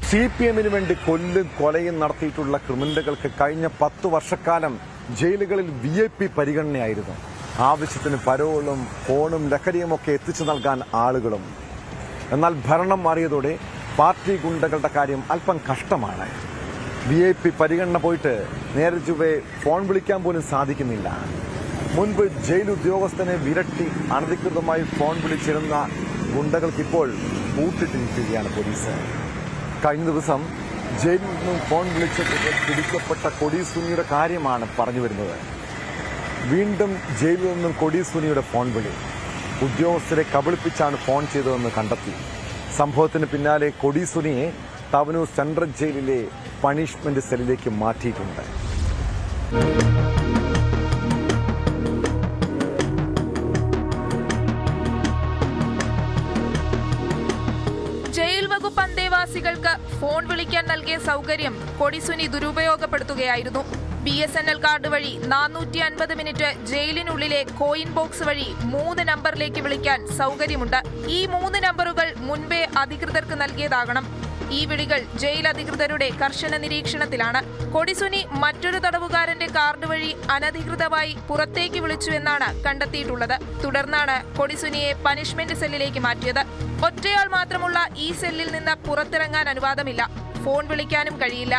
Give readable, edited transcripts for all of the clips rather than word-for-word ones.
CPM-ന് വേണ്ടി കൊലയും നടത്തിയിട്ടുള്ള ക്രിമിനലുകൾക്ക് കഴിഞ്ഞ 10 വർഷക്കാലം ജയിലുകളിൽ VIP പരിഗണനയായിരുന്നു. ആവശ്യത്തിന് പരോളും ഫോണും ലഹരിയുമൊക്കെ എത്തിച്ചു നൽകാൻ ആളുകളും. എന്നാൽ ഭരണം മാറിയതോടെ പാർട്ടി ഗുണ്ടകളുടെ കാര്യം അല്പം കഷ്ടമാണ്. VIP പരിഗണന പോയിട്ട് നേരെ ചൊവ്വേ ഫോൺ വിളിക്കാൻ പോലും സാധിക്കുന്നില്ല. മുൻപ് ജയിൽ ഉദ്യോഗസ്ഥനെ വിരട്ടി അനധികൃതമായി ഫോൺ വിളിച്ചിരുന്ന ഗുണ്ടകൾക്കിപ്പോൾ കൂട്ടിട്ടിരിക്കുകയാണ് പോലീസ്. കഴിഞ്ഞ ദിവസം ജയിലിൽ നിന്നും ഫോൺ വിളിച്ചിട്ട് പിടിക്കപ്പെട്ട കൊടീസുനിയുടെ കാര്യമാണ് പറഞ്ഞു വരുന്നത്. വീണ്ടും ജയിലിൽ നിന്നും കൊടീസുനിയുടെ ഫോൺ വിളി ഉദ്യോഗസ്ഥരെ കബളിപ്പിച്ചാണ് ഫോൺ ചെയ്തതെന്ന് കണ്ടെത്തി. സംഭവത്തിന് പിന്നാലെ കൊടീസുനിയെ തവനൂർ സെൻട്രൽ ജയിലിലെ പണിഷ്മെന്റ് സെല്ലിലേക്ക് മാറ്റിയിട്ടുണ്ട്. ജയിൽ വകുപ്പ് അന്തേവാസികൾക്ക് ഫോൺ വിളിക്കാൻ നൽകിയ സൗകര്യം കൊടിസുനി ദുരുപയോഗപ്പെടുത്തുകയായിരുന്നു. BSNL കാർഡ് വഴി 450 മിനിറ്റ് ജയിലിനുള്ളിലെ കോയിൻ ബോക്സ് വഴി 3 നമ്പറിലേക്ക് വിളിക്കാൻ സൗകര്യമുണ്ട്. ഈ 3 നമ്പറുകൾ മുൻപേ അധികൃതർക്ക് നൽകിയതാകണം. ഈ വിളികൾ ജയിൽ അധികൃതരുടെ കർശന നിരീക്ഷണത്തിലാണ്. കൊടിസുനി മറ്റൊരു തടവുകാരന്റെ കാർഡ് വഴി അനധികൃതമായി പുറത്തേക്ക് വിളിച്ചുവെന്നാണ് കണ്ടെത്തിയിട്ടുള്ളത്. തുടർന്നാണ് കൊടിസുനിയെ പനിഷ്മെന്റ് സെല്ലിലേക്ക് മാറ്റിയത്. ഒറ്റയാൾ മാത്രമുള്ള ഈ സെല്ലിൽ നിന്ന് പുറത്തിറങ്ങാൻ അനുവാദമില്ല. ഫോൺ വിളിക്കാനും കഴിയില്ല.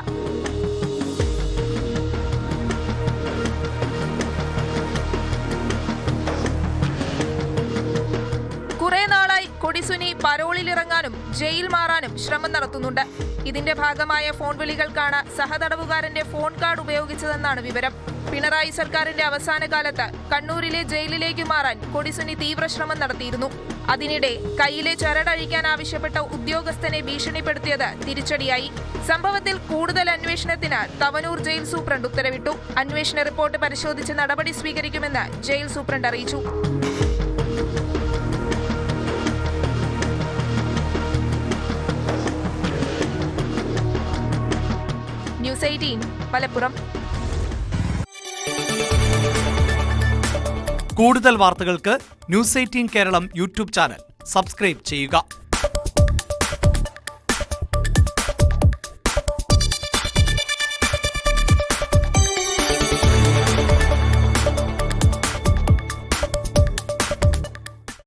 കുറെ നാളായി കൊടിസുനി പരോളിലിറങ്ങാനും ജയിൽ മാറാനും ശ്രമം നടത്തുന്നുണ്ട്. ഇതിന്റെ ഭാഗമായ ഫോൺ വിളികൾക്കാണ് സഹതടവുകാരന്റെ ഫോൺ കാർഡ് ഉപയോഗിച്ചതെന്നാണ് വിവരം. പിണറായി സർക്കാരിന്റെ അവസാന കാലത്ത് കണ്ണൂരിലെ ജയിലിലേക്ക് മാറാൻ കൊടിസുനി തീവ്ര ശ്രമം നടത്തിയിരുന്നു. അതിനിടെ കയ്യിലെ ചരടഴിക്കാൻ ആവശ്യപ്പെട്ട ഉദ്യോഗസ്ഥനെ ഭീഷണിപ്പെടുത്തിയത് തിരിച്ചടിയായി. സംഭവത്തിൽ കൂടുതൽ അന്വേഷണത്തിന് തവനൂർ ജയിൽ സൂപ്രണ്ട് ഉത്തരവിട്ടു. അന്വേഷണ റിപ്പോർട്ട് പരിശോധിച്ച് നടപടി സ്വീകരിക്കുമെന്ന് ജയിൽ സൂപ്രണ്ട് അറിയിച്ചു. ന്യൂസ് 18 മലപ്പുറം. കൂടുതൽ വാർത്തകൾക്ക് news 18 Keralam YouTube channel subscribe ചെയ്യുക.